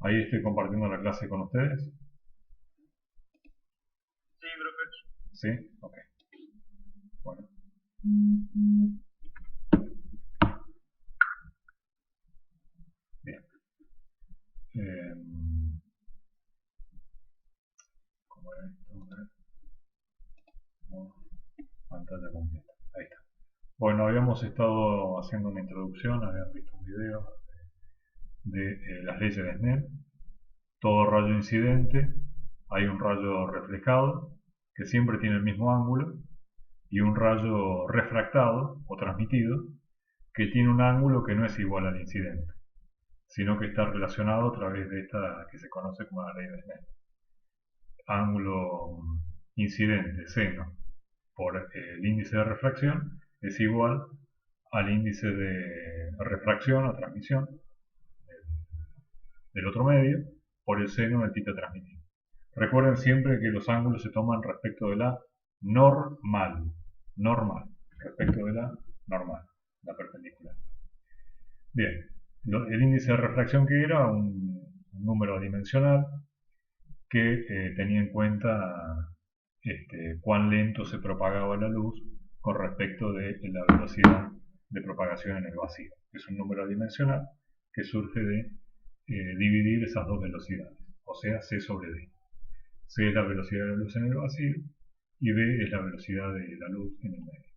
Ahí estoy compartiendo la clase con ustedes. Sí, profe. ¿Sí? Ok. Bueno. Bien. ¿Cómo era esto? A ver. Pantalla completa. Ahí está. Bueno, habíamos estado haciendo una introducción, habían visto un video de las leyes de Snell. Todo rayo incidente, hay un rayo reflejado que siempre tiene el mismo ángulo y un rayo refractado o transmitido que tiene un ángulo que no es igual al incidente, sino que está relacionado a través de esta que se conoce como la ley de Snell. Ángulo incidente, seno, por el índice de refracción es igual al índice de refracción o transmisión del otro medio por el seno del θ transmitido. Recuerden siempre que los ángulos se toman respecto de la normal, respecto de la normal, la perpendicular. Bien, el índice de refracción que era un número dimensional que tenía en cuenta cuán lento se propagaba la luz con respecto de la velocidad de propagación en el vacío. Es un número dimensional que surge de dividir esas dos velocidades, o sea, C sobre D. C es la velocidad de la luz en el vacío y D es la velocidad de la luz en el medio.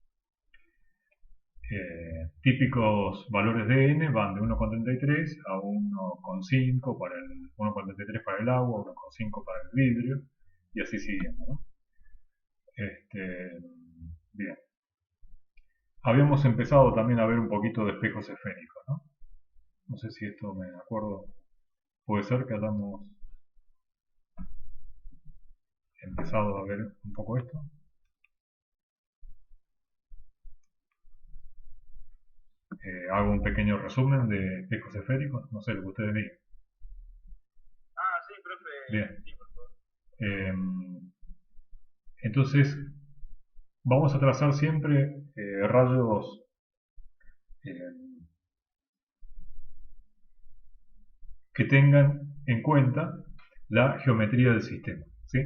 Típicos valores de n van de 1,33 a 1,5 para el 1,33 para el agua, 1,5 para el vidrio y así siguiendo, ¿no? Bien. Habíamos empezado también a ver un poquito de espejos esféricos, ¿no? No sé si esto me acuerdo. Puede ser que hayamos empezado a ver un poco esto. Hago un pequeño resumen de espejos esféricos, no sé lo que ustedes digan. Ah, sí, profe. Bien. Sí, por favor. Entonces, vamos a trazar siempre rayos que tengan en cuenta la geometría del sistema, ¿sí?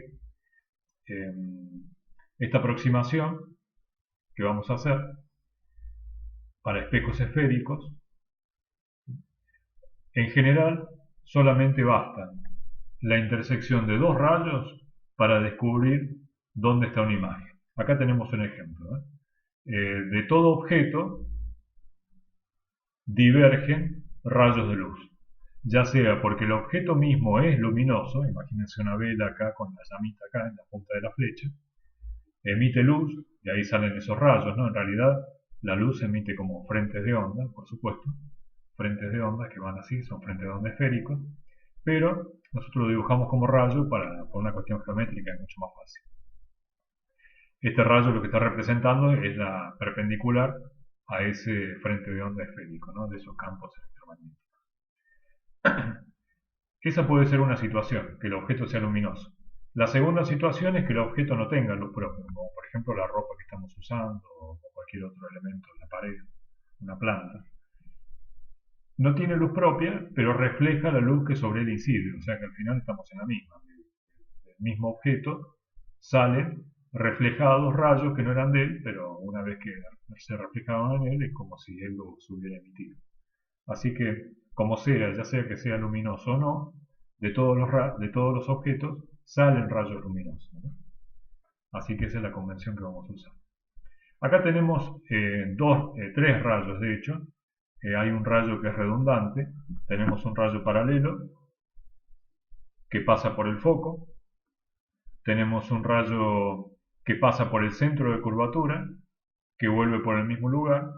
Esta aproximación que vamos a hacer para espejos esféricos, en general, solamente basta la intersección de dos rayos para descubrir dónde está una imagen. Acá tenemos un ejemplo. De todo objeto divergen rayos de luz, ya sea porque el objeto mismo es luminoso, imagínense una vela acá con la llamita acá en la punta de la flecha, emite luz y ahí salen esos rayos, ¿no? En realidad la luz emite como frentes de onda, por supuesto, frentes de onda que van así, son frentes de onda esféricos, pero nosotros lo dibujamos como rayo por una cuestión geométrica, es mucho más fácil. Este rayo lo que está representando es la perpendicular a ese frente de onda esférico, ¿no? De esos campos electromagnéticos. Esa puede ser una situación, que el objeto sea luminoso. La segunda situación es que el objeto no tenga luz propia, como por ejemplo la ropa que estamos usando o cualquier otro elemento en la pared, una planta. No tiene luz propia, pero refleja la luz que sobre él incide, o sea que al final estamos en la misma. Del mismo objeto salen reflejados rayos que no eran de él, pero una vez que se reflejaban en él es como si él los hubiera emitido. Así que, como sea, ya sea que sea luminoso o no, de todos los objetos salen rayos luminosos, ¿no? Así que esa es la convención que vamos a usar. Acá tenemos tres rayos, de hecho. Hay un rayo que es redundante, tenemos un rayo paralelo que pasa por el foco, tenemos un rayo que pasa por el centro de curvatura, que vuelve por el mismo lugar,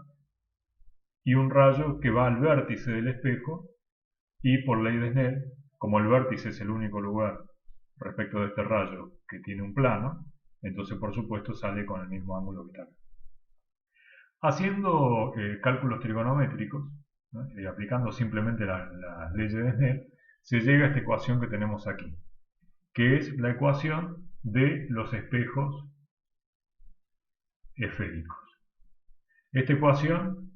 y un rayo que va al vértice del espejo y por ley de Snell, como el vértice es el único lugar respecto de este rayo que tiene un plano, entonces por supuesto sale con el mismo ángulo que está acá. Haciendo cálculos trigonométricos, ¿no? Y aplicando simplemente las leyes de Snell, se llega a esta ecuación que tenemos aquí, que es la ecuación de los espejos esféricos. Esta ecuación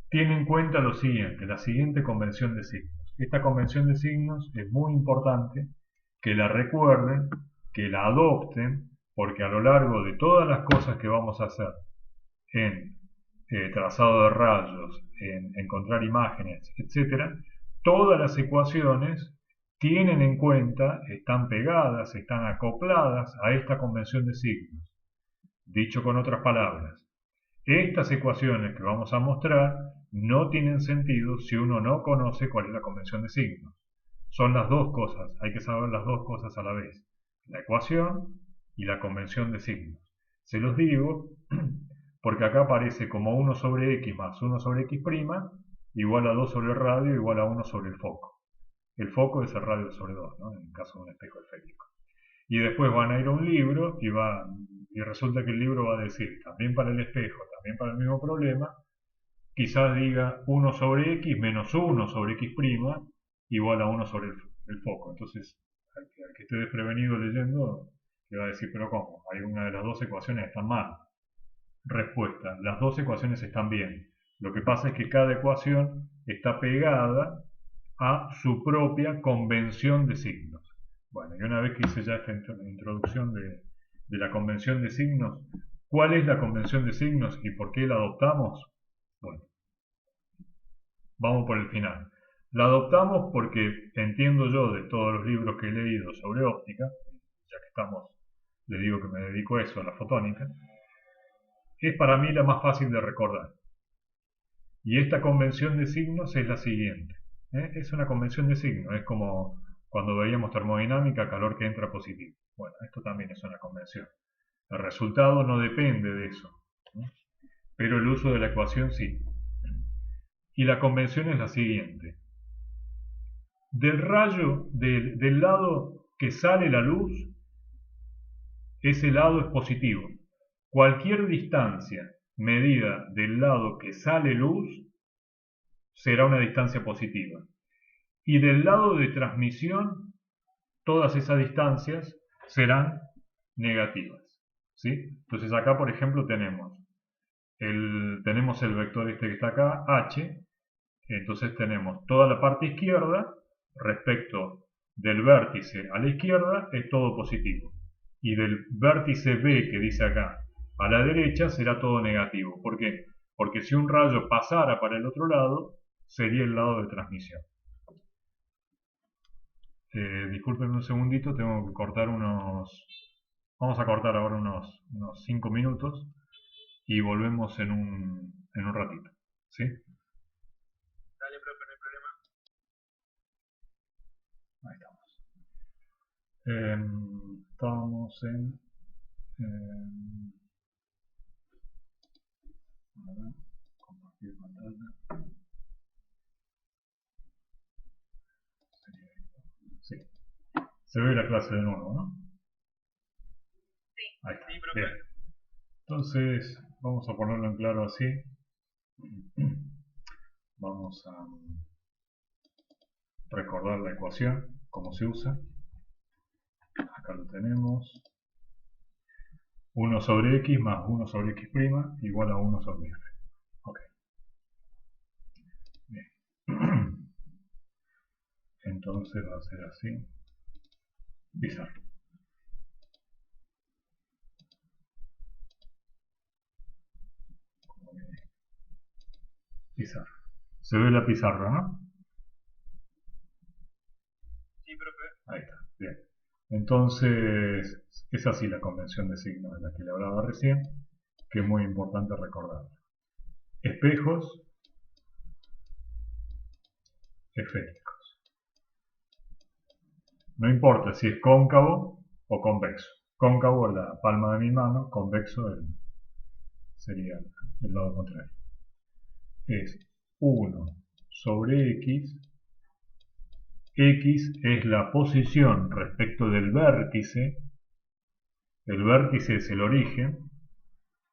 tiene en cuenta lo siguiente, la siguiente convención de signos. Esta convención de signos es muy importante que la recuerden, que la adopten, porque a lo largo de todas las cosas que vamos a hacer en trazado de rayos, en encontrar imágenes, etcétera, todas las ecuaciones tienen en cuenta, están pegadas, están acopladas a esta convención de signos. Dicho con otras palabras, estas ecuaciones que vamos a mostrar no tienen sentido si uno no conoce cuál es la convención de signos. Son las dos cosas, hay que saber las dos cosas a la vez, la ecuación y la convención de signos. Se los digo porque acá aparece como 1 sobre x más 1 sobre x' igual a 2 sobre el radio igual a 1 sobre el foco. El foco es el radio sobre 2, ¿no? En el caso de un espejo esférico. Y después van a ir a un libro y resulta que el libro va a decir, también para el espejo, también para el mismo problema, quizás diga 1 sobre x menos 1 sobre x' igual a 1 sobre el foco. Entonces, al que esté desprevenido leyendo, le va a decir, pero ¿cómo? Hay una de las dos ecuaciones que están mal. Respuesta, las dos ecuaciones están bien. Lo que pasa es que cada ecuación está pegada a su propia convención de signos. Bueno, y una vez que hice ya esta introducción de la convención de signos, ¿cuál es la convención de signos y por qué la adoptamos? Bueno, vamos por el final. La adoptamos porque entiendo yo de todos los libros que he leído sobre óptica, ya que estamos, le digo que me dedico a eso, a la fotónica, es para mí la más fácil de recordar. Y esta convención de signos es la siguiente. Es una convención de signos, es como cuando veíamos termodinámica, calor que entra positivo. Bueno, esto también es una convención. El resultado no depende de eso, ¿no? Pero el uso de la ecuación sí. Y la convención es la siguiente. Del rayo, del lado que sale la luz, ese lado es positivo. Cualquier distancia medida del lado que sale luz será una distancia positiva. Y del lado de transmisión, todas esas distancias serán negativas, ¿sí? Entonces acá, por ejemplo, tenemos el vector este que está acá, h. Entonces tenemos toda la parte izquierda respecto del vértice a la izquierda es todo positivo. Y del vértice B que dice acá a la derecha será todo negativo. ¿Por qué? Porque si un rayo pasara para el otro lado, sería el lado de transmisión. Disculpen un segundito, tengo que cortar vamos a cortar ahora unos 5 minutos y volvemos en un ratito. ¿Sí? Dale, profe, no hay problema. Ahí estamos. Estamos en... a ver, compartir pantalla. Sí. Se ve la clase de nuevo, ¿no? Sí. Ahí está. Sí, profe. Bien. Entonces, vamos a ponerlo en claro así. Vamos a recordar la ecuación, cómo se usa. Acá lo tenemos. 1 sobre x más 1 sobre x' igual a 1 sobre f. Ok. Bien. Entonces va a ser así. Pizarra. Pizarra. Se ve la pizarra, ¿no? Sí, profe. Ahí está. Bien. Entonces, es así la convención de signos de la que le hablaba recién, que es muy importante recordar. Espejos esféricos. No importa si es cóncavo o convexo. Cóncavo es la palma de mi mano, convexo sería el lado contrario. Es 1 sobre x. X es la posición respecto del vértice. El vértice es el origen.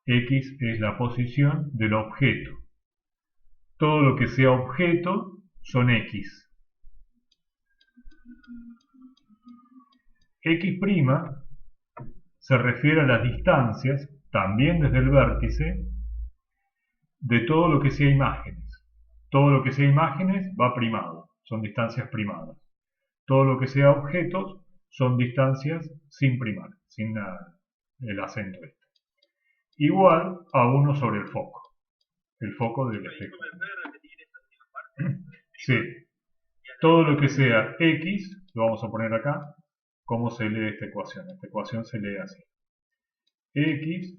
X es la posición del objeto. Todo lo que sea objeto son X. X' se refiere a las distancias, también desde el vértice, de todo lo que sea imágenes. Todo lo que sea imágenes va primado. son distancias primadas. Todo lo que sea objetos son distancias sin primar, sin el acento este. Igual a 1 sobre el foco del espejo. ¿Me puede repetir esa última parte? Sí, todo lo que sea x, lo vamos a poner acá, ¿cómo se lee esta ecuación? Esta ecuación se lee así. X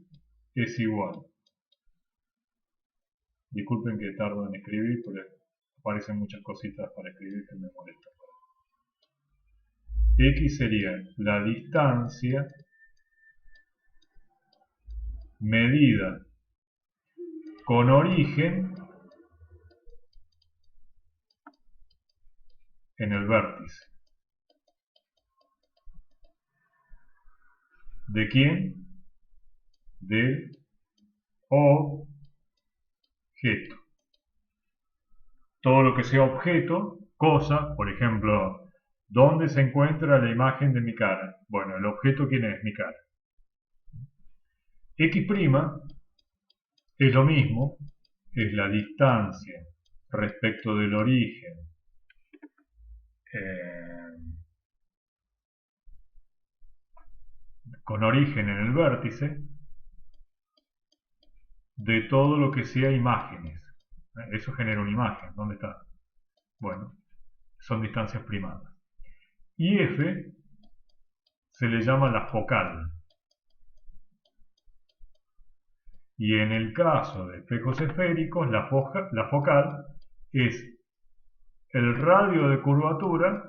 es igual. Disculpen que tardo en escribir, porque aparecen muchas cositas para escribir que me molestan. X sería la distancia medida con origen en el vértice. ¿De quién? Del objeto. Todo lo que sea objeto, cosa, por ejemplo, ¿dónde se encuentra la imagen de mi cara? Bueno, el objeto, ¿quién es? Mi cara. X' es lo mismo, es la distancia respecto del origen con origen en el vértice de todo lo que sea imágenes. Eso genera una imagen. ¿Dónde está? Bueno, son distancias primadas. Y F se le llama la focal. Y en el caso de espejos esféricos, la focal es el radio de curvatura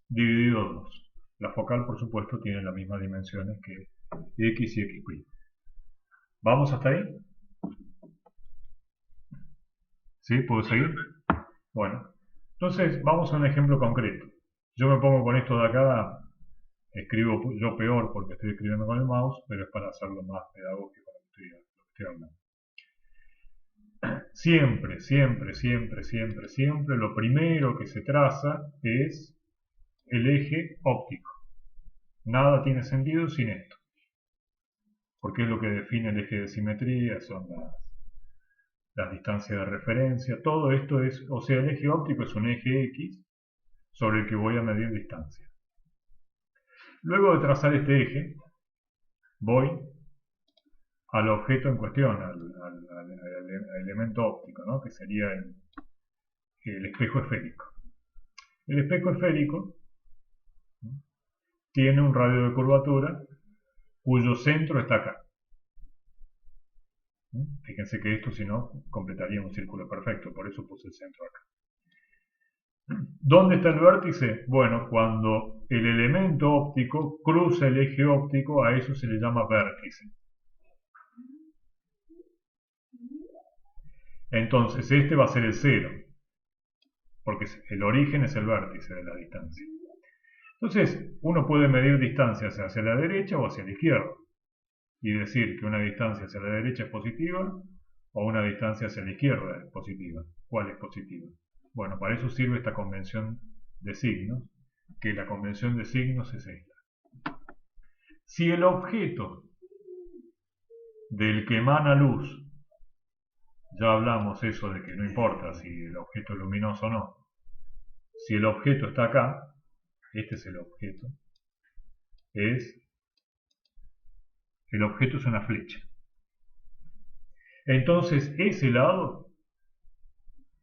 dividido 2. La focal, por supuesto, tiene las mismas dimensiones que X y X'. ¿Vamos hasta ahí? ¿Sí? ¿Puedo seguir? Bueno, entonces vamos a un ejemplo concreto. Yo me pongo con esto de acá, escribo yo peor porque estoy escribiendo con el mouse, pero es para hacerlo más pedagógico lo que estoy hablando. Siempre, siempre, siempre, siempre, siempre, lo primero que se traza es el eje óptico. Nada tiene sentido sin esto. Porque es lo que define el eje de simetría, son las distancias de referencia. Todo esto es, o sea, el eje óptico es un eje X sobre el que voy a medir distancia. Luego de trazar este eje, voy al objeto en cuestión, al elemento óptico, ¿no? Que sería el espejo esférico. El espejo esférico, ¿no?, tiene un radio de curvatura cuyo centro está acá. Fíjense que esto, si no, completaría un círculo perfecto, por eso puse el centro acá. ¿Dónde está el vértice? Bueno, cuando el elemento óptico cruza el eje óptico, a eso se le llama vértice. Entonces, este va a ser el 0, porque el origen es el vértice de la distancia. Entonces, uno puede medir distancias hacia la derecha o hacia la izquierda, y decir que una distancia hacia la derecha es positiva, o una distancia hacia la izquierda es positiva. ¿Cuál es positiva? Bueno, para eso sirve esta convención de signos, que la convención de signos es esta. Si el objeto del que emana luz, ya hablamos eso de que no importa si el objeto es luminoso o no, si el objeto está acá, este es el objeto, el objeto es una flecha. Entonces, ese lado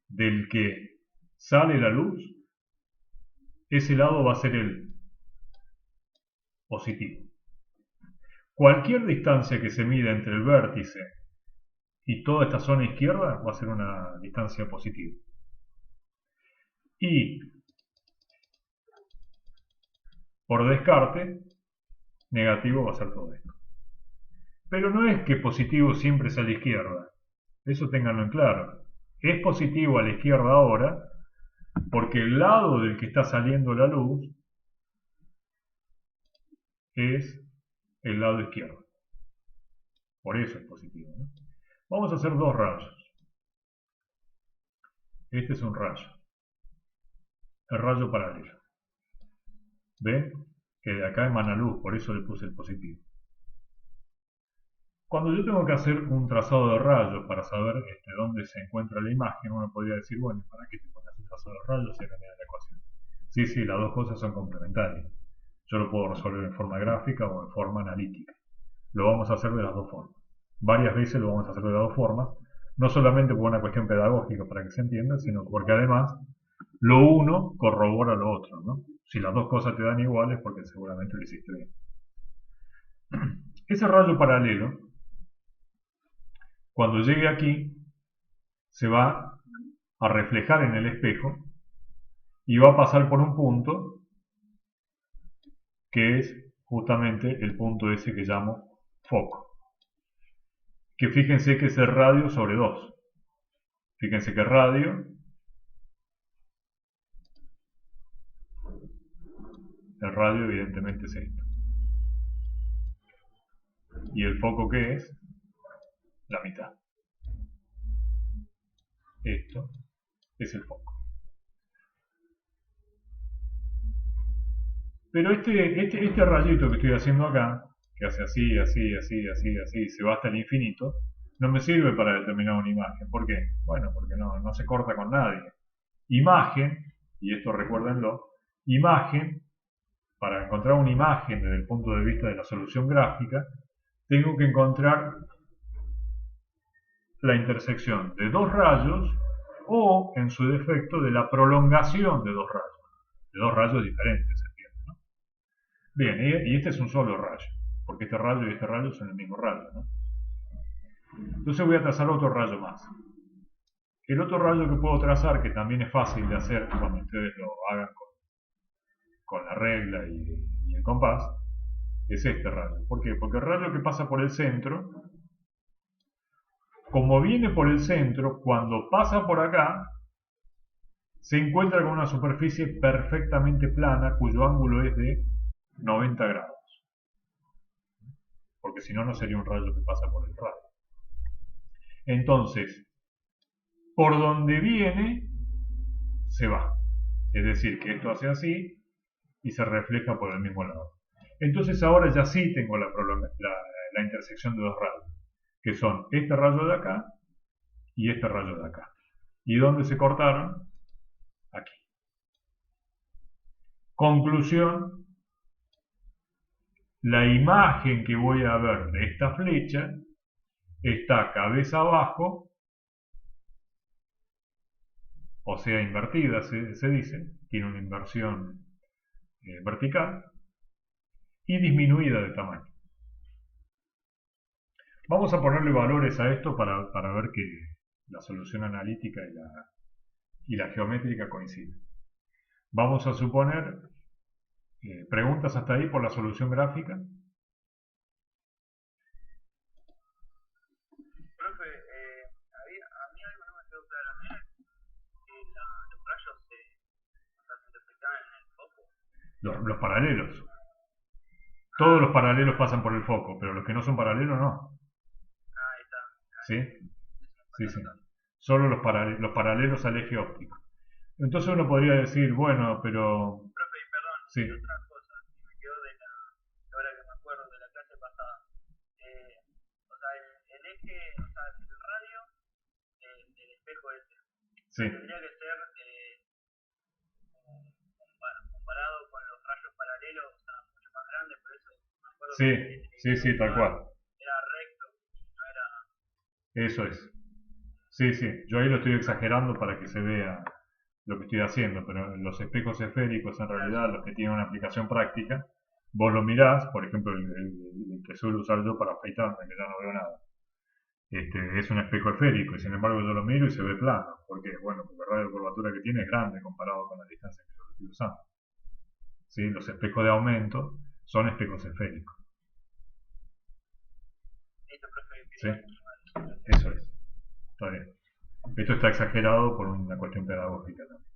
del que sale la luz, ese lado va a ser el positivo. Cualquier distancia que se mida entre el vértice y toda esta zona izquierda va a ser una distancia positiva. Y, por descarte, negativo va a ser todo esto. Pero no es que positivo siempre sea a la izquierda. Eso ténganlo en claro. Es positivo a la izquierda ahora porque el lado del que está saliendo la luz es el lado izquierdo. Por eso es positivo, ¿no? Vamos a hacer dos rayos. Este es un rayo. El rayo paralelo. ¿Ven? Que de acá emana luz, por eso le puse el positivo. Cuando yo tengo que hacer un trazado de rayos para saber dónde se encuentra la imagen, uno podría decir, bueno, ¿para qué te pones un trazado de rayos si acá tenés la Sí, sí, las dos cosas son complementarias. Yo lo puedo resolver en forma gráfica o en forma analítica. Lo vamos a hacer de las dos formas. Varias veces lo vamos a hacer de las dos formas, no solamente por una cuestión pedagógica para que se entienda, sino porque además lo uno corrobora lo otro, ¿no? Si las dos cosas te dan iguales, porque seguramente lo hiciste bien. Ese rayo paralelo, cuando llegue aquí, se va a reflejar en el espejo y va a pasar por un punto que es justamente el punto ese que llamo foco. Que fíjense que es el radio sobre 2. Fíjense que el radio evidentemente es esto. ¿Y el foco qué es? La mitad. Esto es el foco. Pero este rayito que estoy haciendo acá, que hace así, así, así, así, así, se va hasta el infinito, no me sirve para determinar una imagen. ¿Por qué? Bueno, porque no se corta con nadie. Imagen, y esto recuérdenlo, imagen, para encontrar una imagen desde el punto de vista de la solución gráfica, tengo que encontrar la intersección de dos rayos o, en su defecto, de la prolongación de dos rayos diferentes, ¿entienden? ¿No? Bien, y este es un solo rayo, porque este rayo y este rayo son el mismo rayo, ¿no? Entonces voy a trazar otro rayo más. El otro rayo que puedo trazar, que también es fácil de hacer cuando ustedes lo hagan con la regla y el compás, es este rayo. ¿Por qué? Porque el rayo que pasa por el centro, como viene por el centro, cuando pasa por acá, se encuentra con una superficie perfectamente plana cuyo ángulo es de 90 grados. Porque si no, no sería un rayo que pasa por el radio. Entonces, por donde viene, se va. Es decir, que esto hace así y se refleja por el mismo lado. Entonces ahora ya sí tengo la intersección de dos rayos, que son este rayo de acá y este rayo de acá. ¿Y dónde se cortaron? Aquí. Conclusión, la imagen que voy a ver de esta flecha está cabeza abajo, o sea, invertida se dice, tiene una inversión vertical y disminuida de tamaño. Vamos a ponerle valores a esto para ver que la solución analítica y la geométrica coinciden. Vamos a suponer, preguntas hasta ahí por la solución gráfica. Profe, a mí algo no me quedó claro. ¿No era que los rayos se intersectaban en el foco? Los paralelos. Todos los paralelos pasan por el foco, pero los que no son paralelos no. Ah, ahí está. ¿Sí? Sí, sí. Solo los paralelos al eje óptico. Entonces uno podría decir, bueno, pero... Profe, y perdón, Sí, y otra cosa, que me quedó ahora que me acuerdo de la clase pasada. O sea, el eje, o sea, el radio del espejo ese, sí, tendría que ser comparado con los rayos paralelos, o sea, mucho más grande, por eso me acuerdo sí, que sí, tal cual. era recto, no era... Eso es. Sí, sí, yo ahí lo estoy exagerando para que se vea lo que estoy haciendo, pero los espejos esféricos en realidad, los que tienen una aplicación práctica, vos lo mirás, por ejemplo, el que suelo usar yo para afeitarme, que ya no veo nada, es un espejo esférico y sin embargo yo lo miro y se ve plano. ¿Por qué? Bueno, porque el radio de curvatura que tiene es grande comparado con la distancia que yo lo estoy usando. ¿Sí? Los espejos de aumento son espejos esféricos. Listo, profe, ¿Sí? quería... Eso es. Está bien. Esto está exagerado por una cuestión pedagógica también.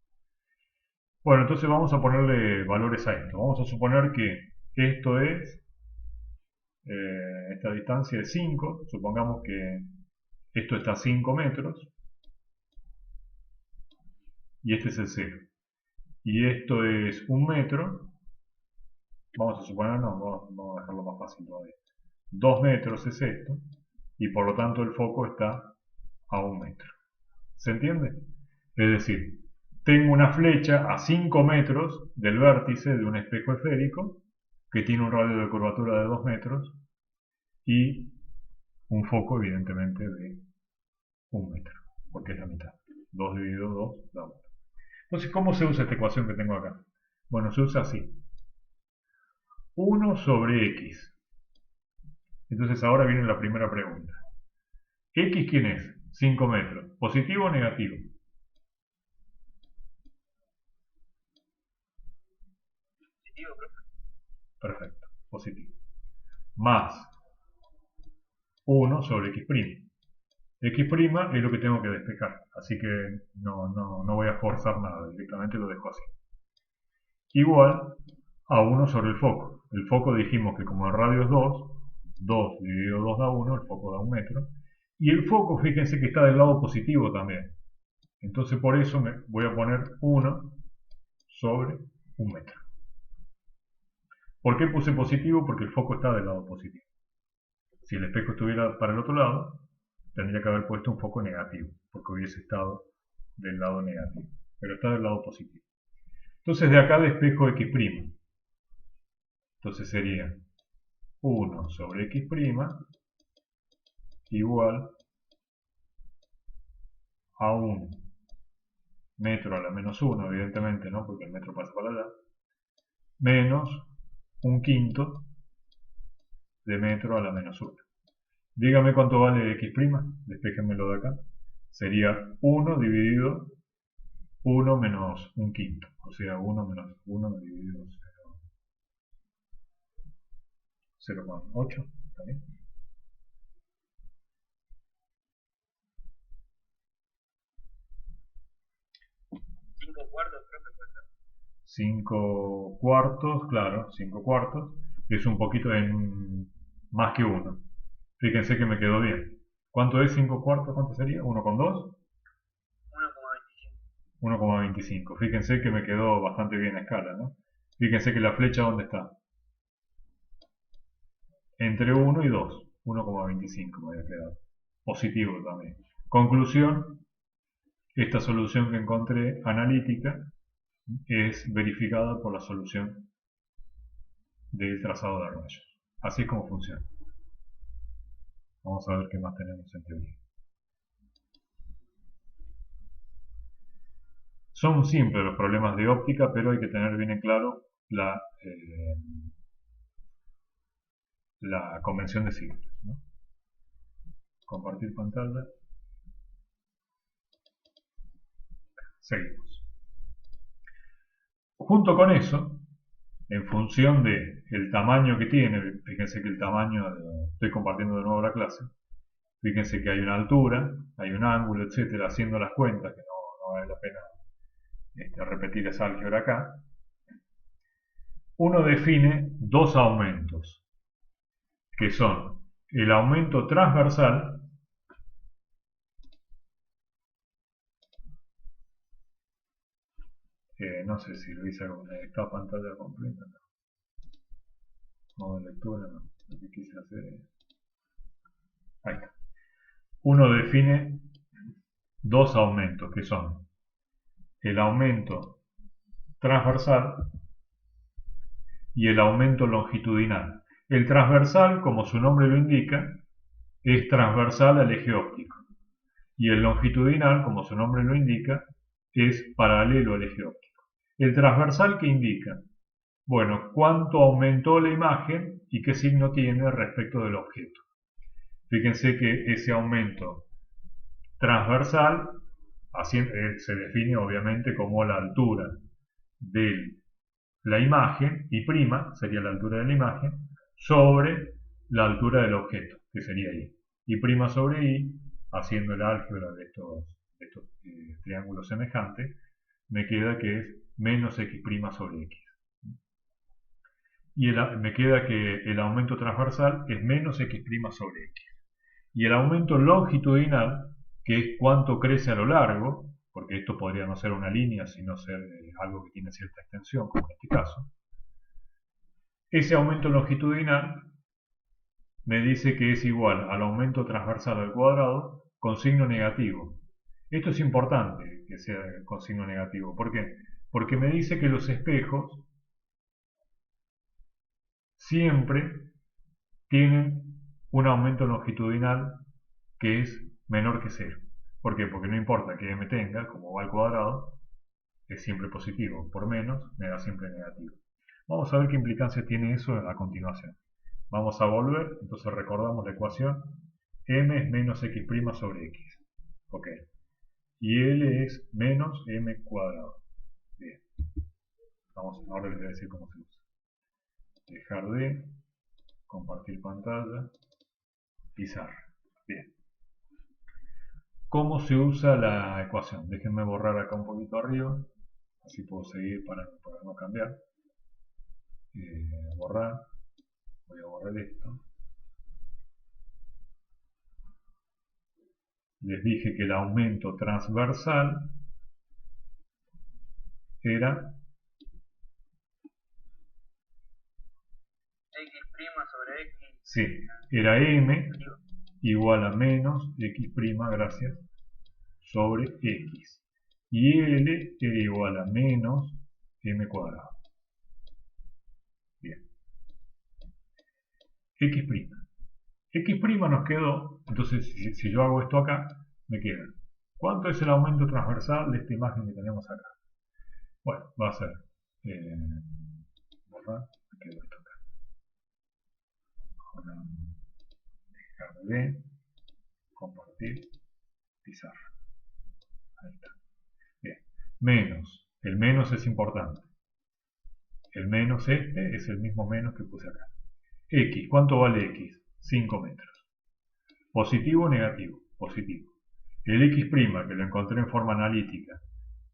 Bueno, entonces vamos a ponerle valores a esto. Vamos a suponer que esto es, esta distancia es 5. Supongamos que esto está a 5 metros y este es el 0. Y esto es 1 metro. Vamos a suponer, no, vamos a dejarlo más fácil todavía. 2 metros es esto y por lo tanto el foco está a 1 metro. ¿Se entiende? Es decir, tengo una flecha a 5 metros del vértice de un espejo esférico que tiene un radio de curvatura de 2 metros y un foco evidentemente de 1 metro, porque es la mitad. 2 dividido 2 da 1. Entonces, ¿cómo se usa esta ecuación que tengo acá? Bueno, se usa así. 1 sobre x. Entonces ahora viene la primera pregunta. ¿X quién es? 5 metros. ¿Positivo o negativo? Positivo, profe. Perfecto, positivo. Más 1 sobre x'. X' es lo que tengo que despejar, así que no voy a forzar nada, directamente lo dejo así. Igual a 1 sobre el foco. El foco dijimos que como el radio es 2, 2 dividido 2 da 1, el foco da 1 metro. Y el foco, fíjense que está del lado positivo también. Entonces por eso me voy a poner 1 sobre 1 metro. ¿Por qué puse positivo? Porque el foco está del lado positivo. Si el espejo estuviera para el otro lado, tendría que haber puesto un foco negativo, porque hubiese estado del lado negativo. Pero está del lado positivo. Entonces de acá despejo x'. Entonces sería 1 sobre x' igual a 1 metro a la menos 1, evidentemente, ¿no? Porque el metro pasa para allá, menos 1/5 de metro a la menos 1. Dígame cuánto vale x', despéjenmelo de acá. Sería 1 dividido 1 menos 1/5, o sea, 1 menos 1 dividido 0,8, ¿está bien? 5 cuartos, profe, puede ser. 5 cuartos, claro, 5 cuartos. Es un poquito en más que 1. Fíjense que me quedó bien. ¿Cuánto es 5 cuartos? ¿Cuánto sería? ¿1,2? 1,25. 1,25. Fíjense que me quedó bastante bien a escala, ¿no? Fíjense que la flecha, ¿dónde está? Entre 1 y 2. 1,25 me había quedado. Positivo también. Conclusión, esta solución que encontré analítica es verificada por la solución del trazado de rayos. Así es como funciona. Vamos a ver qué más tenemos en teoría. Son simples los problemas de óptica, pero hay que tener bien en claro la convención de signos, ¿no? Compartir pantalla. Seguimos. Junto con eso, en función del tamaño que tiene, fíjense que el tamaño, estoy compartiendo de nuevo la clase, fíjense que hay una altura, hay un ángulo, etcétera, haciendo las cuentas, que no vale la pena repetir esa álgebra acá, uno define dos aumentos, que son el aumento transversal no sé si lo hice con esta pantalla completa, no. Modo de lectura, no. Lo que quise hacer es... Ahí está. Uno define dos aumentos, que son el aumento transversal y el aumento longitudinal. El transversal, como su nombre lo indica, es transversal al eje óptico. Y el longitudinal, como su nombre lo indica, es paralelo al eje óptico. El transversal, ¿qué indica? Bueno, cuánto aumentó la imagen y qué signo tiene respecto del objeto. Fíjense que ese aumento transversal se define obviamente como la altura de la imagen, y prima sería la altura de la imagen, sobre la altura del objeto, que sería y. Y prima sobre y, haciendo el álgebra de estos triángulos semejantes, me queda que es menos x' sobre x. Y me queda que el aumento transversal es menos x' sobre x. Y el aumento longitudinal, que es cuánto crece a lo largo, porque esto podría no ser una línea, sino ser algo que tiene cierta extensión, como en este caso, ese aumento longitudinal me dice que es igual al aumento transversal al cuadrado con signo negativo. Esto es importante. que sea con signo negativo. ¿Por qué? Porque me dice que los espejos siempre tienen un aumento longitudinal que es menor que 0. ¿Por qué? Porque no importa que m tenga, como va al cuadrado, es siempre positivo. Por menos me da siempre negativo. Vamos a ver qué implicancia tiene eso a continuación. Vamos a volver, entonces recordamos la ecuación. M es menos x' sobre x. Ok. Y L es menos m cuadrado. Bien. Ahora les voy a decir cómo se usa. Dejar de, compartir pantalla, pizarra. Bien. ¿Cómo se usa la ecuación? Déjenme borrar acá un poquito arriba. Así puedo seguir para no cambiar. Borrar. Voy a borrar esto. Les dije que el aumento transversal era x' sobre x. Sí, era m igual a menos x', gracias, sobre x. Y L era igual a menos m cuadrado. Bien. X'. X' nos quedó, entonces si yo hago esto acá, me queda. ¿Cuánto es el aumento transversal de esta imagen que tenemos acá? Bueno, va a ser, borrar, me quedo esto acá. Ahora, dejar de, compartir, pizarra. Ahí está. Bien. Menos. El menos es importante. El menos este es el mismo menos que puse acá. X. ¿Cuánto vale X? 5 metros. ¿Positivo o negativo? Positivo. El X', que lo encontré en forma analítica,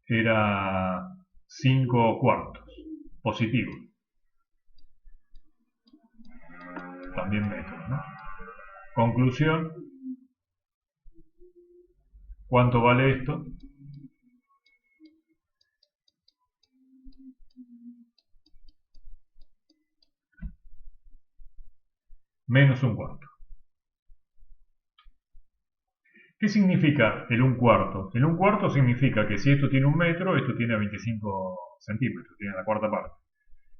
era 5 cuartos. Positivo. También metros, ¿no? Conclusión. ¿Cuánto vale esto? Menos un cuarto. ¿Qué significa el 1/4? El 1/4 significa que si esto tiene 1 metro, esto tiene 25 centímetros, tiene la cuarta parte.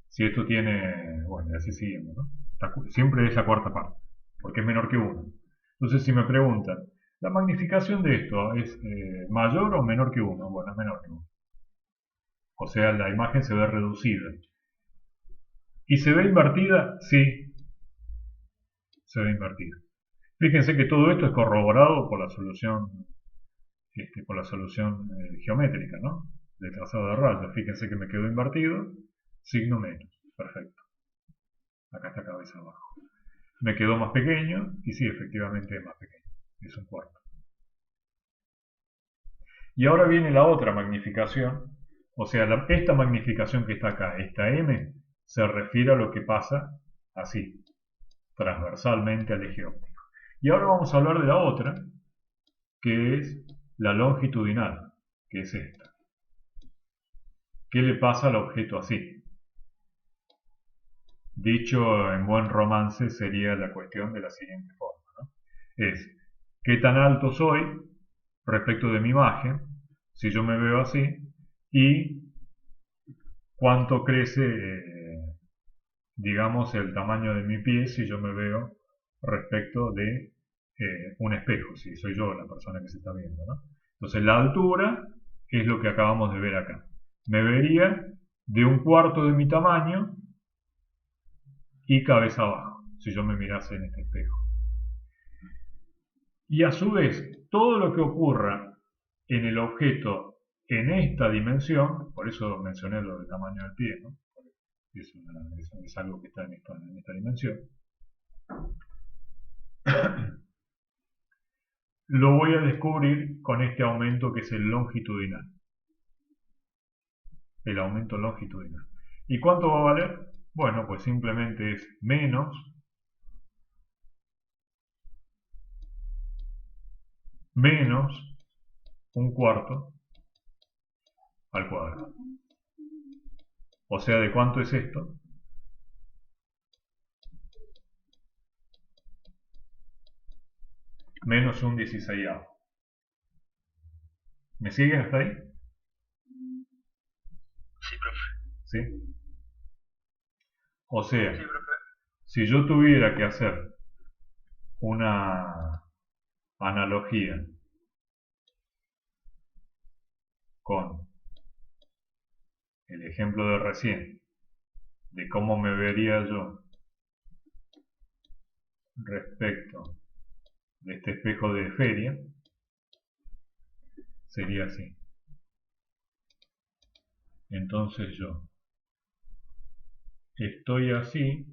Si esto tiene, bueno, y así siguiendo, ¿no? Siempre es la cuarta parte, porque es menor que 1. Entonces, si me preguntan, ¿la magnificación de esto es mayor o menor que 1? Bueno, es menor que 1. O sea, la imagen se ve reducida. ¿Y se ve invertida? Sí, se ve invertida. Fíjense que todo esto es corroborado por la solución, geométrica, ¿no? De trazado de rayas. Fíjense que me quedó invertido, signo menos. Perfecto. Acá está cabeza abajo. Me quedó más pequeño, y sí, efectivamente es más pequeño. Es 1/4. Y ahora viene la otra magnificación. O sea, esta magnificación que está acá, esta M, se refiere a lo que pasa así, transversalmente al eje óptico. Y ahora vamos a hablar de la otra, que es la longitudinal, que es esta. ¿Qué le pasa al objeto así? Dicho en buen romance sería la cuestión de la siguiente forma, ¿no? Es, ¿qué tan alto soy respecto de mi imagen, si yo me veo así? Y cuánto crece, digamos, el tamaño de mi pie si yo me veo respecto de un espejo, si soy yo la persona que se está viendo, ¿no? Entonces la altura es lo que acabamos de ver acá. Me vería de 1/4 de mi tamaño y cabeza abajo, si yo me mirase en este espejo. Y a su vez, todo lo que ocurra en el objeto en esta dimensión, por eso mencioné lo del tamaño del pie, ¿no? Es algo que está en esta dimensión, lo voy a descubrir con este aumento que es el longitudinal. El aumento longitudinal. ¿Y cuánto va a valer? Bueno, pues simplemente es menos 1/4 al cuadrado. O sea, ¿de cuánto es esto? Menos un 16avo. ¿Me siguen hasta ahí? Sí, profe. ¿Sí? O sea, Sí, profe. si yo tuviera que hacer una analogía con el ejemplo de recién, de cómo me vería yo respecto de este espejo de feria, sería así. Entonces yo estoy así,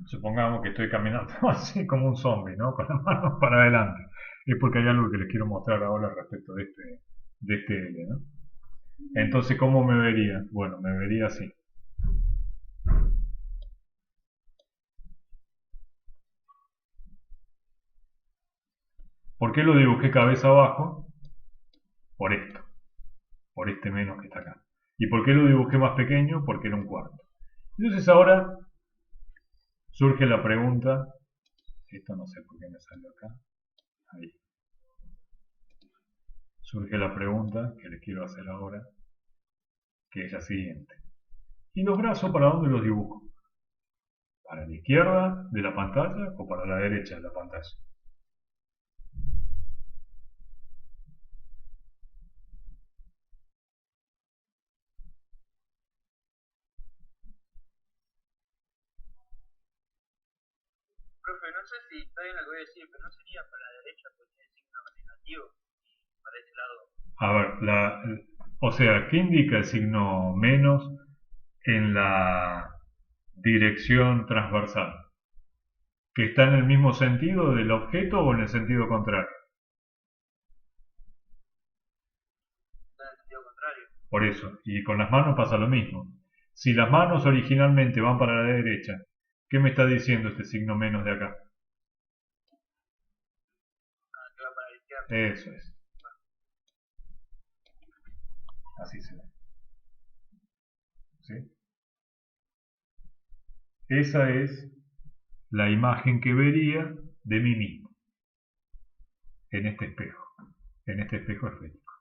supongamos que estoy caminando así como un zombie, ¿no? Con las manos para adelante. Es porque hay algo que les quiero mostrar ahora respecto de este L, ¿no? Entonces, ¿cómo me vería? Bueno, me vería así. ¿Por qué lo dibujé cabeza abajo? Por esto, por este menos que está acá. ¿Y por qué lo dibujé más pequeño? Porque era un cuarto. Entonces ahora surge la pregunta, esto no sé por qué me salió acá, ahí. Surge la pregunta que les quiero hacer ahora, que es la siguiente. ¿Y los brazos para dónde los dibujo? ¿Para la izquierda de la pantalla o para la derecha de la pantalla? Profe, no sé si está bien lo que voy a decir, pero no sería para la derecha porque tiene signo negativo y para ese lado. A ver, o sea, ¿qué indica el signo menos en la dirección transversal? ¿Que está en el mismo sentido del objeto o en el sentido contrario? Está en el sentido contrario. Por eso, y con las manos pasa lo mismo. Si las manos originalmente van para la derecha, ¿qué me está diciendo este signo menos de acá? Que va para la izquierda. Eso es. Así se ve. ¿Sí? Esa es la imagen que vería de mí mismo en este espejo esférico.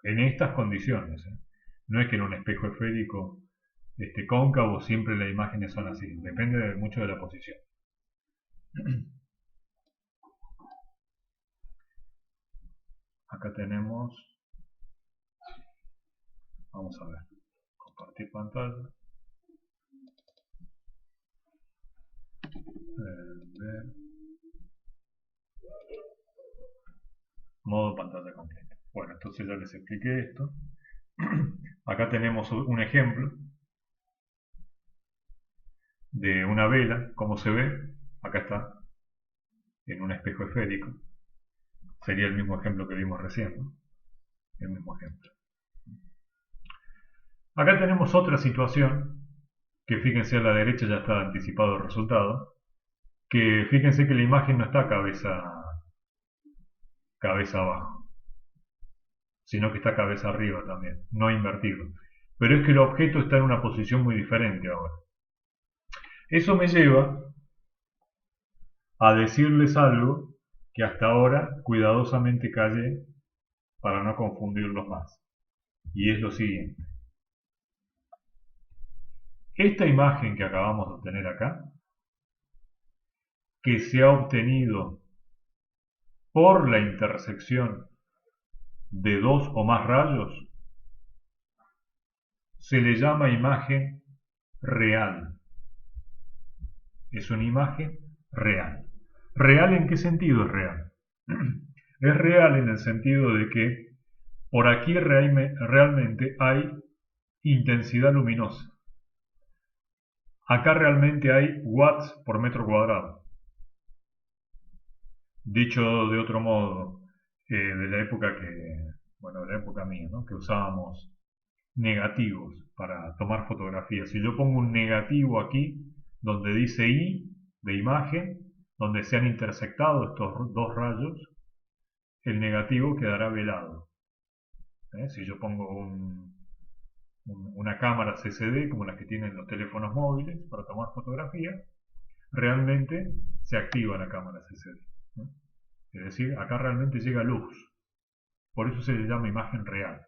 En estas condiciones. No es que en un espejo esférico cóncavo siempre las imágenes son así, depende mucho de la posición. Acá tenemos, vamos a ver, compartir pantalla, ver, modo pantalla completa. Bueno, entonces ya les expliqué esto. Acá tenemos un ejemplo de una vela, cómo se ve, acá está, en un espejo esférico. Sería el mismo ejemplo que vimos recién, ¿no? El mismo ejemplo. Acá tenemos otra situación, que fíjense a la derecha ya está anticipado el resultado, que fíjense que la imagen no está cabeza abajo, sino que está cabeza arriba también, no invertido. Pero es que el objeto está en una posición muy diferente ahora. Eso me lleva a decirles algo que hasta ahora cuidadosamente callé para no confundirlos más. Y es lo siguiente. Esta imagen que acabamos de obtener acá, que se ha obtenido por la intersección de dos o más rayos, se le llama imagen real. Es una imagen real. ¿Real en qué sentido es real? Es real en el sentido de que por aquí realmente hay intensidad luminosa. Acá realmente hay watts por metro cuadrado. Dicho de otro modo, de la época de la época mía, ¿no? Que usábamos negativos para tomar fotografías. Si yo pongo un negativo aquí, donde dice I de imagen, donde se han intersectado estos dos rayos, el negativo quedará velado. Si yo pongo una cámara CCD como las que tienen los teléfonos móviles para tomar fotografías, realmente se activa la cámara CCD. Es decir, acá realmente llega luz. Por eso se le llama imagen real.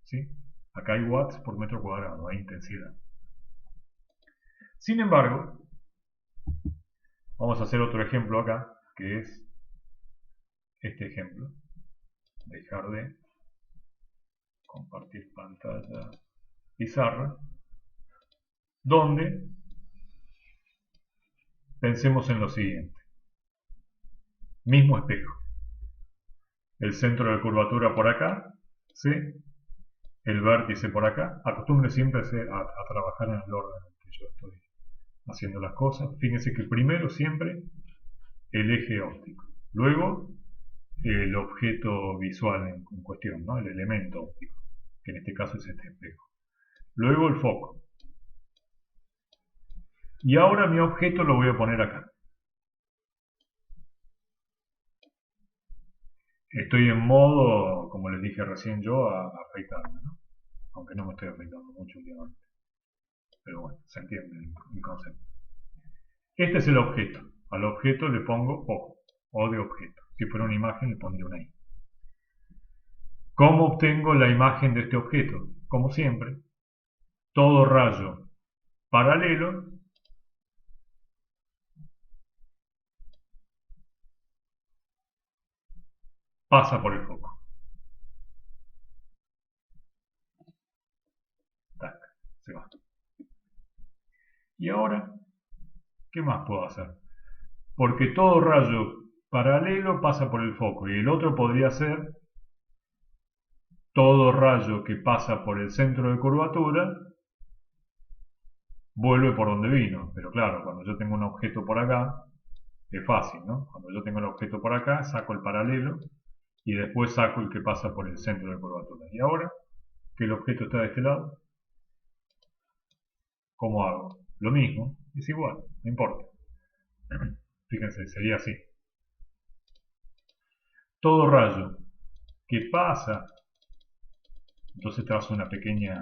¿Sí? Acá hay watts por metro cuadrado, hay intensidad. Sin embargo, vamos a hacer otro ejemplo acá, que es este ejemplo. Dejar de compartir pantalla pizarra, donde pensemos en lo siguiente. Mismo espejo. El centro de curvatura por acá, ¿sí? El vértice por acá. Acostumbre siempre a trabajar en el orden en que yo estoy haciendo las cosas. Fíjense que primero siempre el eje óptico. Luego el objeto visual en cuestión, ¿no? El elemento óptico, que en este caso es este espejo. Luego el foco. Y ahora mi objeto lo voy a poner acá. Estoy en modo, como les dije recién yo, a afeitarme, ¿no? Aunque no me estoy afeitando mucho últimamente. Pero bueno, se entiende el concepto. Este es el objeto. Al objeto le pongo O de objeto. Si fuera una imagen le pondría una I. ¿Cómo obtengo la imagen de este objeto? Como siempre, todo rayo paralelo pasa por el foco. Tac, se va. Y ahora, ¿qué más puedo hacer? Porque todo rayo paralelo pasa por el foco y el otro podría ser todo rayo que pasa por el centro de curvatura vuelve por donde vino. Pero claro, cuando yo tengo un objeto por acá, es fácil, ¿no? Cuando yo tengo el objeto por acá, saco el paralelo y después saco el que pasa por el centro de curvatura. Y ahora que el objeto está de este lado, ¿cómo hago? Lo mismo, es igual, no importa. Fíjense, sería así. Todo rayo que pasa, entonces trazo una pequeña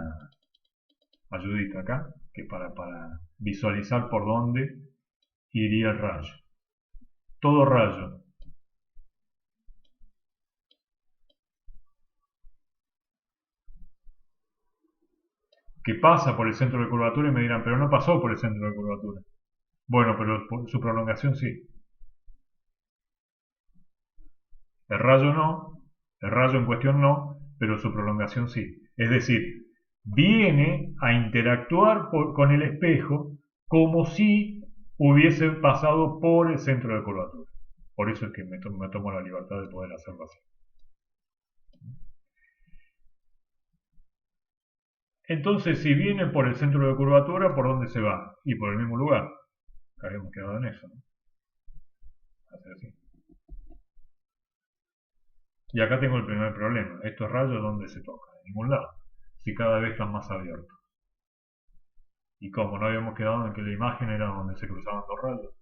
ayudita acá, que para visualizar por dónde iría el rayo. Todo rayo que pasa por el centro de curvatura y me dirán, pero no pasó por el centro de curvatura. Bueno, pero por su prolongación sí. El rayo no, el rayo en cuestión no, pero su prolongación sí. Es decir, viene a interactuar con el espejo como si hubiese pasado por el centro de curvatura. Por eso es que me tomo la libertad de poder hacerlo así. Entonces, si viene por el centro de curvatura, ¿por dónde se va? Y por el mismo lugar. Habíamos quedado en eso, ¿no? Hacer así. Y acá tengo el primer problema. Estos rayos, ¿dónde se tocan? En ningún lado. Si cada vez están más abiertos. Y como no habíamos quedado en que la imagen era donde se cruzaban dos rayos.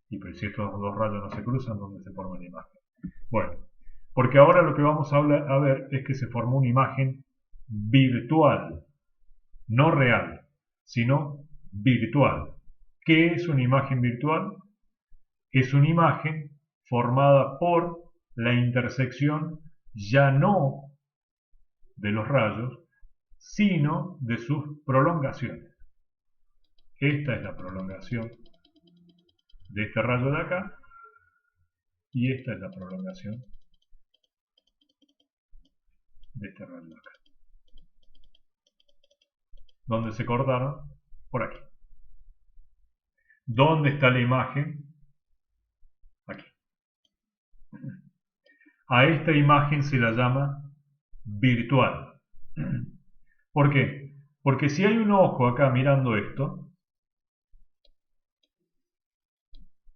Y pero si estos dos rayos no se cruzan, ¿dónde se forma la imagen? Bueno, porque ahora lo que vamos a ver es que se formó una imagen virtual. No real, sino virtual. ¿Qué es una imagen virtual? Es una imagen formada por la intersección ya no de los rayos, sino de sus prolongaciones. Esta es la prolongación de este rayo de acá y esta es la prolongación de este rayo de acá. ¿Dónde se cortaron? Por aquí. ¿Dónde está la imagen? Aquí. A esta imagen se la llama virtual. ¿Por qué? Porque si hay un ojo acá mirando esto,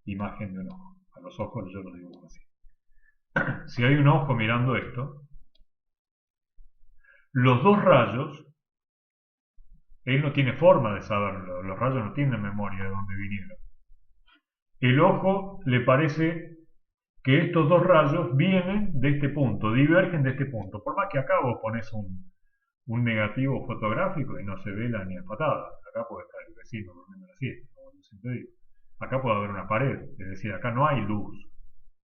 imagen de un ojo, a los ojos yo lo dibujo así. Si hay un ojo mirando esto, los dos rayos, él no tiene forma de saberlo, los rayos no tienen memoria de dónde vinieron. El ojo le parece que estos dos rayos vienen de este punto, divergen de este punto. Por más que acá vos pones un negativo fotográfico y no se ve la ni a patada. Acá puede estar el vecino durmiendo la siesta, como yo siempre digo. Acá puede haber una pared, es decir, acá no hay luz.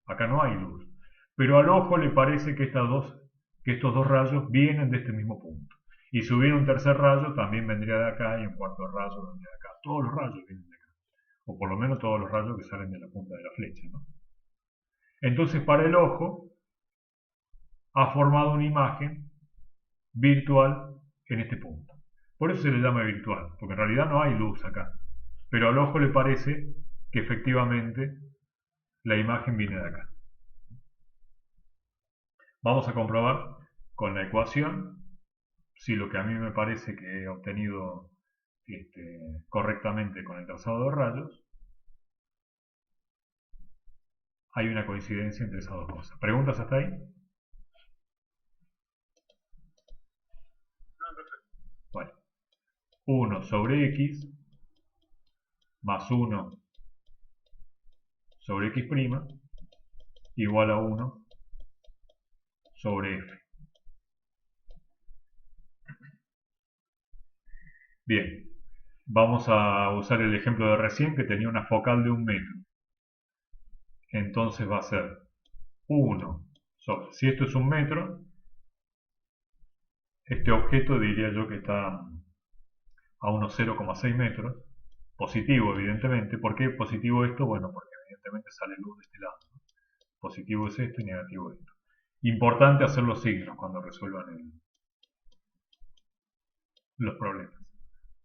Acá no hay luz. Pero al ojo le parece que estos dos rayos vienen de este mismo punto. Y si hubiera un tercer rayo, también vendría de acá, y un cuarto rayo vendría de acá. Todos los rayos vienen de acá. O por lo menos todos los rayos que salen de la punta de la flecha, ¿no? Entonces, para el ojo, ha formado una imagen virtual en este punto. Por eso se le llama virtual, porque en realidad no hay luz acá. Pero al ojo le parece que efectivamente la imagen viene de acá. Vamos a comprobar con la ecuación si lo que a mí me parece que he obtenido correctamente con el trazado de rayos, hay una coincidencia entre esas dos cosas. ¿Preguntas hasta ahí? Bueno, 1 sobre x más 1 sobre x' igual a 1 sobre f. Bien, vamos a usar el ejemplo de recién que tenía una focal de 1 metro. Entonces va a ser 1 sobre, si esto es 1 metro, este objeto diría yo que está a unos 0,6 metros, positivo evidentemente. ¿Por qué positivo esto? Bueno, porque evidentemente sale luz de este lado, ¿no? Positivo es esto y negativo esto. Importante hacer los signos cuando resuelvan los problemas.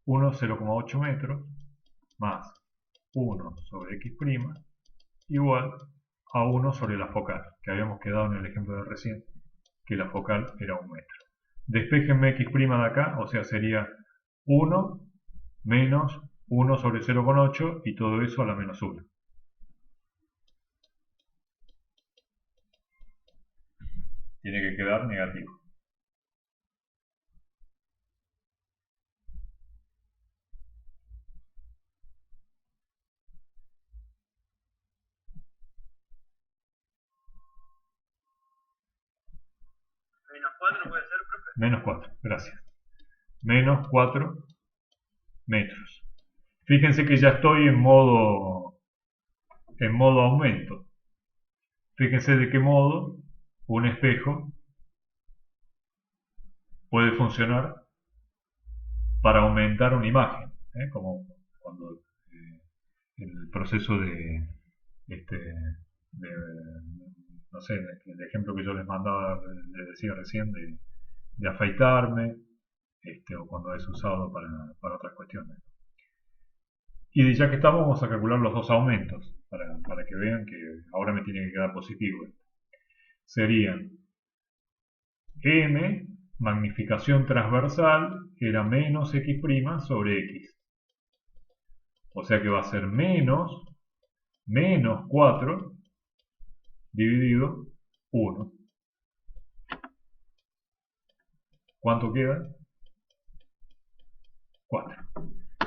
1, 0,8 metros más 1 sobre x' igual a 1 sobre la focal, que habíamos quedado en el ejemplo de recién, que la focal era 1 metro. Despéjenme x' de acá, o sea, sería 1 menos 1 sobre 0,8 y todo eso a la menos 1. Tiene que quedar negativo. Menos 4 puede ser, profe. Menos 4, gracias. Menos 4 metros. Fíjense que ya estoy en modo aumento. Fíjense de qué modo un espejo puede funcionar para aumentar una imagen, como cuando el proceso de, no sé, el ejemplo que yo les mandaba, les decía recién, de afeitarme, o cuando es usado para otras cuestiones. Y ya que estamos, vamos a calcular los dos aumentos, para que vean que ahora me tiene que quedar positivo. Serían m, magnificación transversal, era menos x' sobre x. O sea que va a ser menos 4 dividido 1. ¿Cuánto queda? 4.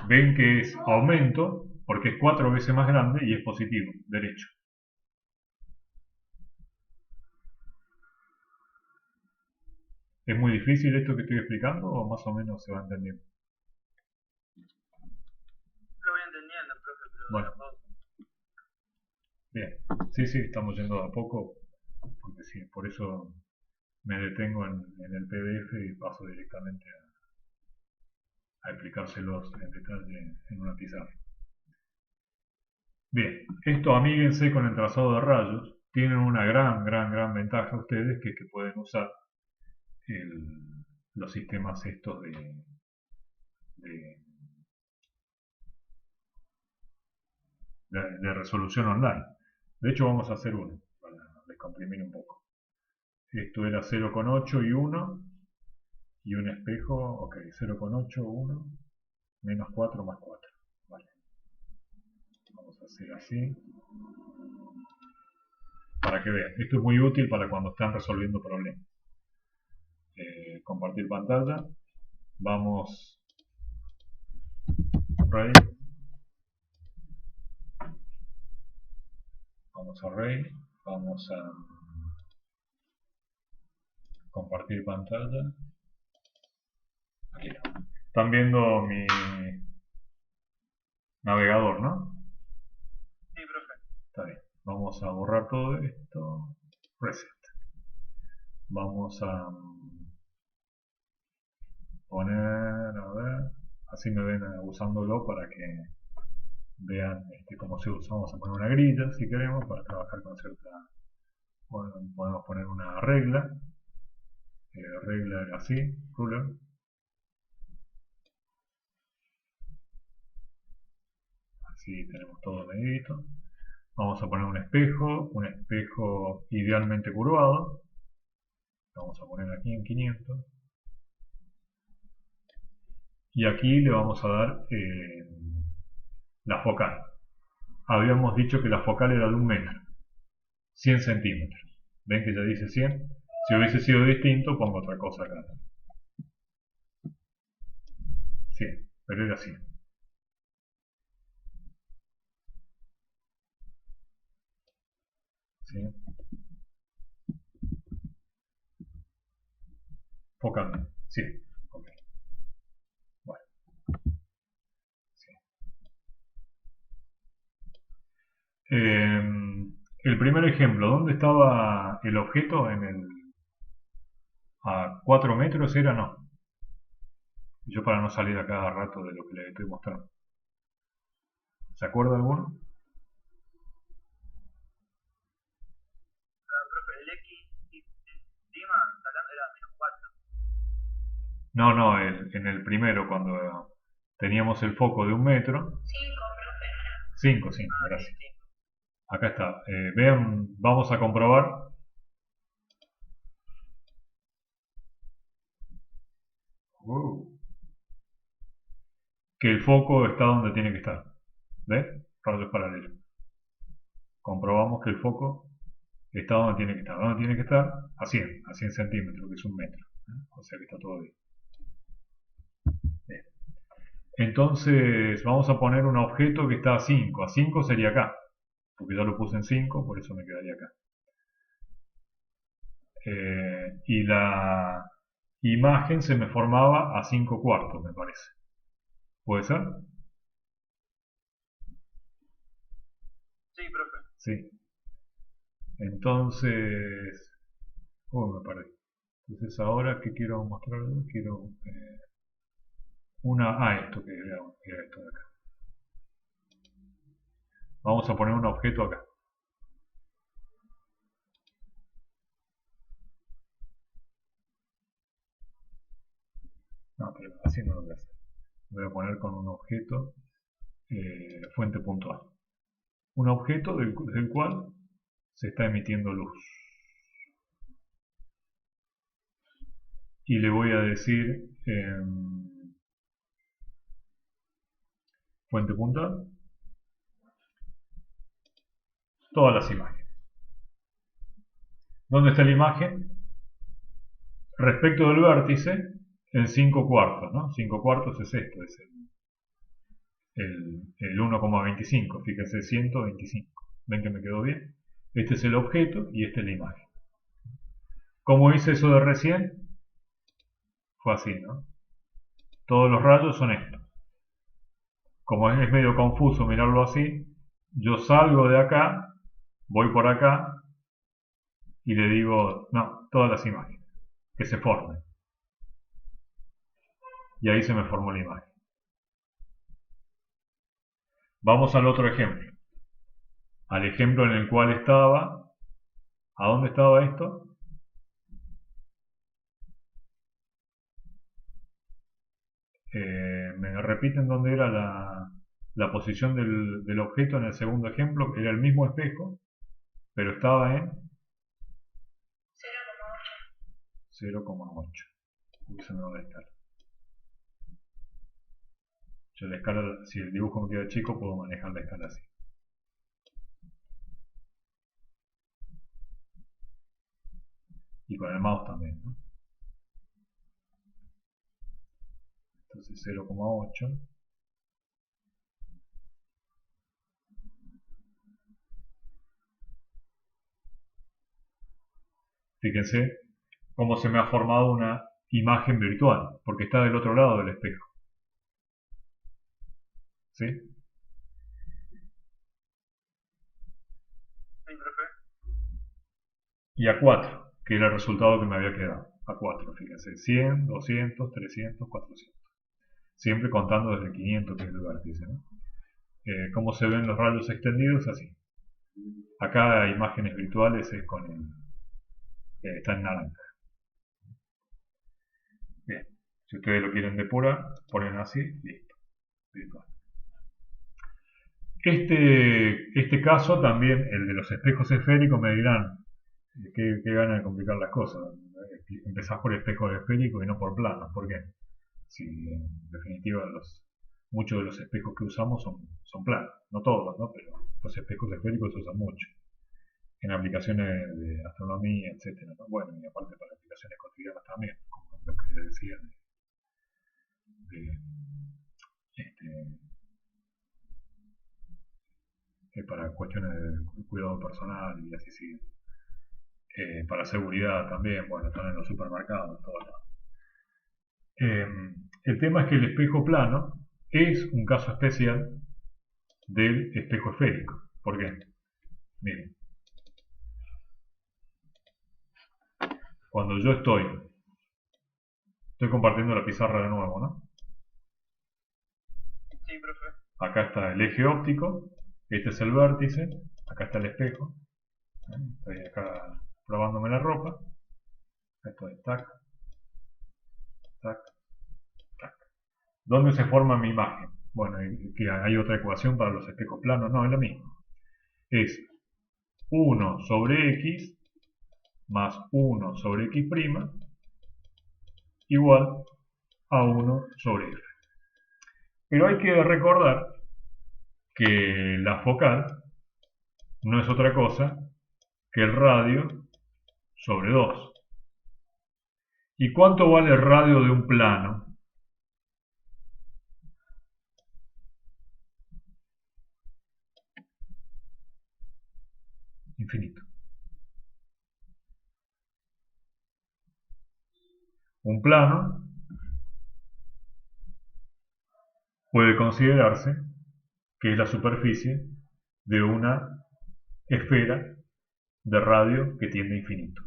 Ven que es aumento porque es 4 veces más grande y es positivo, derecho. ¿Es muy difícil esto que estoy explicando o más o menos se va entendiendo? Lo voy entendiendo, profe, pero Bueno. Bien, sí, estamos yendo de a poco, porque sí, por eso me detengo en el PDF y paso directamente a explicárselos en detalle en una pizarra. Bien, esto amíguense con el trazado de rayos. Tienen una gran ventaja ustedes, que es que pueden usar los sistemas estos de resolución online. De hecho, vamos a hacer uno para descomprimir un poco. Esto era 0,8 y 1 y un espejo, ok, 0,8, 1, menos 4 más 4. Vale. Vamos a hacer así. Para que vean, esto es muy útil para cuando están resolviendo problemas. Compartir pantalla. Vamos. Array. Vamos a array. Vamos a compartir pantalla. Aquí está. Están viendo mi navegador, ¿no? Sí, profe. Está bien. Vamos a borrar todo esto. Reset. Vamos a poner, a ver, así me ven usándolo para que vean cómo se usa. Vamos a poner una grilla si queremos para trabajar con cierta, bueno, podemos poner una regla, regla así, ruler. Así tenemos todo medidito. Vamos a poner un espejo idealmente curvado. Vamos a poner aquí en 500. Y aquí le vamos a dar la focal. Habíamos dicho que la focal era de 1 metro, 100 centímetros. ¿Ven que ya dice 100? Si hubiese sido distinto, pongo otra cosa acá. 100, pero era 100. ¿Sí? Focalmente. 100. Ok. Bueno. 100. El primer ejemplo, ¿dónde estaba el objeto? A 4 metros era, no. Yo para no salir a cada rato de lo que les estoy mostrando. ¿Se acuerda alguno? Profe, el X encima sacando era -4. No, en el primero, cuando teníamos el foco de 1 metro. 5, gracias. Acá está. Vean, vamos a comprobar. Que el foco está donde tiene que estar. ¿Ves? Rayos paralelos. Comprobamos que el foco está donde tiene que estar. ¿Dónde tiene que estar? A 100 centímetros, que es 1 metro. O sea que está todo bien. Bien. Entonces vamos a poner un objeto que está a 5. A 5 sería acá. Porque ya lo puse en 5, por eso me quedaría acá. Y la imagen se me formaba a 5 cuartos, me parece. ¿Puede ser? Sí, profe. Sí. Entonces... me perdí. Entonces ahora, ¿qué quiero mostrar? Quiero esto que era esto de acá. Vamos a poner un objeto acá. No, pero así no lo voy a hacer. Voy a poner con un objeto fuente puntual. Un objeto del cual se está emitiendo luz. Y le voy a decir fuente puntual, todas las imágenes. ¿Dónde está la imagen? Respecto del vértice, en 5 cuartos, ¿no? 5 cuartos es esto, es el 1,25, fíjense, 125. ¿Ven que me quedó bien? Este es el objeto y esta es la imagen. ¿Cómo hice eso de recién? Fue así, ¿no? Todos los rayos son estos. Como es medio confuso mirarlo así, yo salgo de acá, voy por acá y le digo, no, todas las imágenes, que se formen. Y ahí se me formó la imagen. Vamos al otro ejemplo. Al ejemplo en el cual estaba, ¿a dónde estaba esto? ¿Me repiten dónde era la posición del objeto en el segundo ejemplo? Era el mismo espejo, pero estaba en 0,8. Uy, se me va la escala. Yo la escala, si el dibujo me queda chico, puedo manejar la escala así. Y con el mouse también, ¿no? Entonces 0,8. Fíjense cómo se me ha formado una imagen virtual, porque está del otro lado del espejo. ¿Sí? Sí, profe. Y a 4, que era el resultado que me había quedado. A 4, fíjense. 100, 200, 300, 400. Siempre contando desde 500, que es el vértice, ¿no? ¿Cómo se ven los rayos extendidos? Así. Acá imágenes virtuales es con el, está en naranja. Bien. Si ustedes lo quieren depurar, ponen así, listo. Virtual. Este caso también, el de los espejos esféricos, me dirán, qué gana de complicar las cosas. Empezás por espejos esféricos y no por planos. ¿Por qué? Si en definitiva muchos de los espejos que usamos son planos. No todos, ¿no? Pero los espejos esféricos se usan mucho. En aplicaciones de astronomía, etcétera, ¿no? Bueno, y aparte para aplicaciones cotidianas también, como lo que les decía para cuestiones de cuidado personal y así sigue. Para seguridad también, bueno, están en los supermercados, en todos lados. El tema es que el espejo plano es un caso especial del espejo esférico. ¿Por qué? Miren, cuando yo estoy compartiendo la pizarra de nuevo, ¿no? Sí, profe. Acá está el eje óptico, este es el vértice, acá está el espejo. Estoy acá probándome la ropa. Esto es tac, tac, tac. ¿Dónde se forma mi imagen? Bueno, que hay otra ecuación para los espejos planos, no, es lo mismo. Es 1 sobre x más 1 sobre x' igual a 1 sobre f. Pero hay que recordar que la focal no es otra cosa que el radio sobre 2. ¿Y cuánto vale el radio de un plano? Infinito. Un plano puede considerarse que es la superficie de una esfera de radio que tiende a infinito.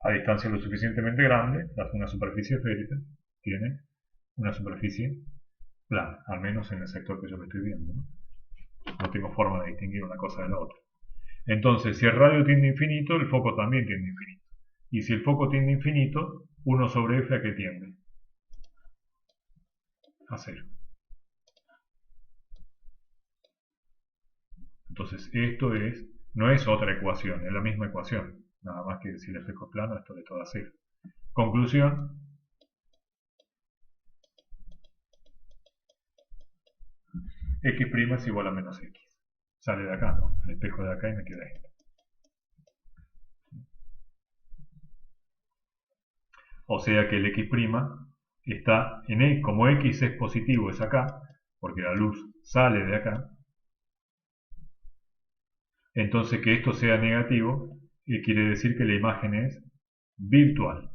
A distancia lo suficientemente grande, una superficie esférica tiene una superficie plana, al menos en el sector que yo me estoy viendo. No tengo forma de distinguir una cosa de la otra. Entonces, si el radio tiende a infinito, el foco también tiende a infinito. Y si el foco tiende a infinito, 1 sobre f ¿a qué tiende? A 0. Entonces, esto no es otra ecuación, es la misma ecuación. Nada más que si el espejo es plano, esto de todo a 0. Conclusión. X' es igual a menos x. Sale de acá, ¿no? El espejo de acá y me queda esto. O sea que el x' está en E, como x es positivo, es acá, porque la luz sale de acá. Entonces que esto sea negativo quiere decir que la imagen es virtual.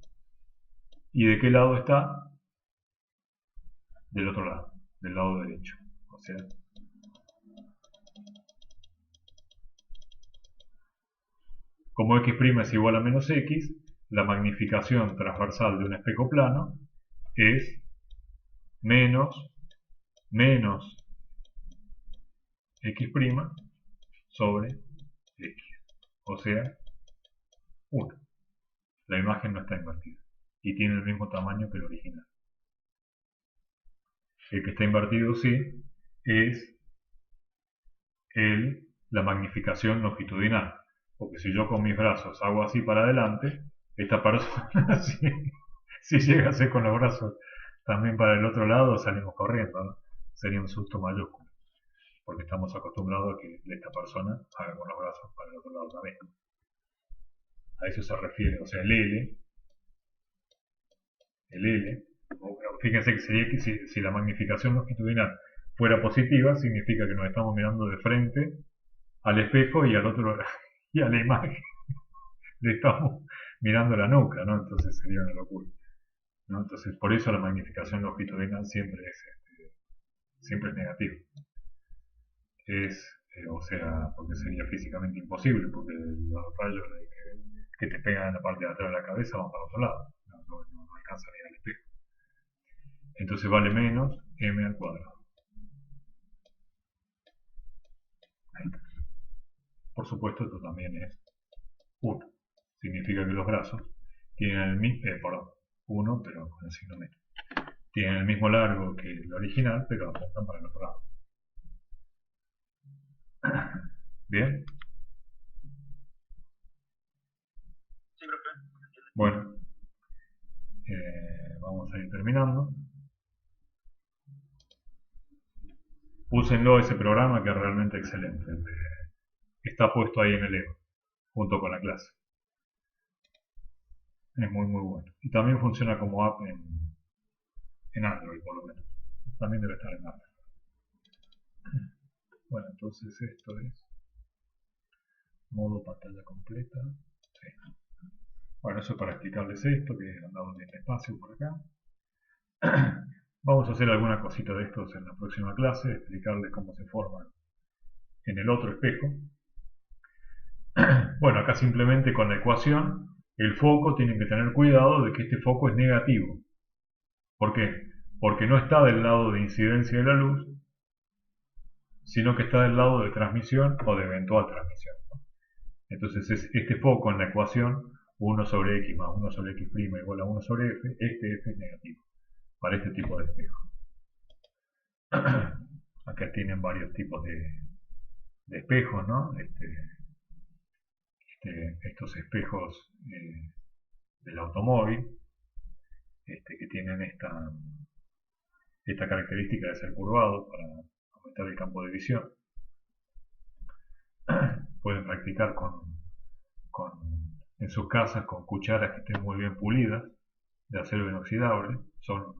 ¿Y de qué lado está? Del otro lado, del lado derecho. O sea, como x' es igual a menos x, la magnificación transversal de un espejo plano es menos x' sobre x. O sea, 1. La imagen no está invertida y tiene el mismo tamaño que el original. El que está invertido sí es la magnificación longitudinal. Porque si yo con mis brazos hago así para adelante, esta persona si llega a ser con los brazos también para el otro lado, salimos corriendo, ¿no? Sería un susto mayúsculo. Porque estamos acostumbrados a que esta persona haga con los brazos para el otro lado también. A eso se refiere, o sea, el L, fíjense que sería que si la magnificación longitudinal fuera positiva, significa que nos estamos mirando de frente al espejo y al otro y a la imagen. le estamos mirando la nuca, ¿no? Entonces sería una locura, ¿no? Entonces, por eso la magnificación longitudinal siempre es negativa. O sea, porque sería físicamente imposible, porque los rayos que te pegan en la parte de atrás de la cabeza van para otro lado, no alcanzan a ir al espejo. Entonces vale menos m al cuadrado. Ahí está. Por supuesto, esto también es 1. Significa que los brazos tienen el mismo, 1, pero con el signo menos. Tienen el mismo largo que el original, pero apuntan para el otro lado. ¿Bien? Sí, profe. Bueno, vamos a ir terminando. Úsenlo ese programa que es realmente excelente. Está puesto ahí en el Evo, junto con la clase. Es muy muy bueno. Y también funciona como app en Android, por lo menos. También debe estar en Android. Bueno, entonces esto es modo pantalla completa. Sí. Bueno, eso es para explicarles esto, que andamos bien despacio por acá. Vamos a hacer alguna cosita de estos en la próxima clase, explicarles cómo se forman en el otro espejo. Bueno, acá simplemente con la ecuación, el foco tienen que tener cuidado de que este foco es negativo. ¿Por qué? Porque no está del lado de incidencia de la luz, sino que está del lado de transmisión o de eventual transmisión, ¿no? Entonces este foco en la ecuación 1 sobre x más 1 sobre x' igual a 1 sobre f, este f es negativo para este tipo de espejo. Acá tienen varios tipos de espejos, ¿no? Estos espejos del automóvil, que tienen esta característica de ser curvados para aumentar el campo de visión. Pueden practicar en sus casas con cucharas que estén muy bien pulidas, de acero inoxidable, son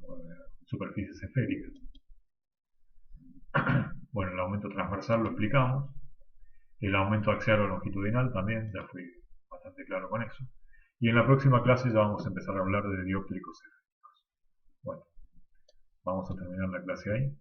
superficies esféricas. Bueno, el aumento transversal lo explicamos. El aumento axial o longitudinal también, ya fui bastante claro con eso. Y en la próxima clase ya vamos a empezar a hablar de dióptricos esféricos. Bueno, vamos a terminar la clase ahí.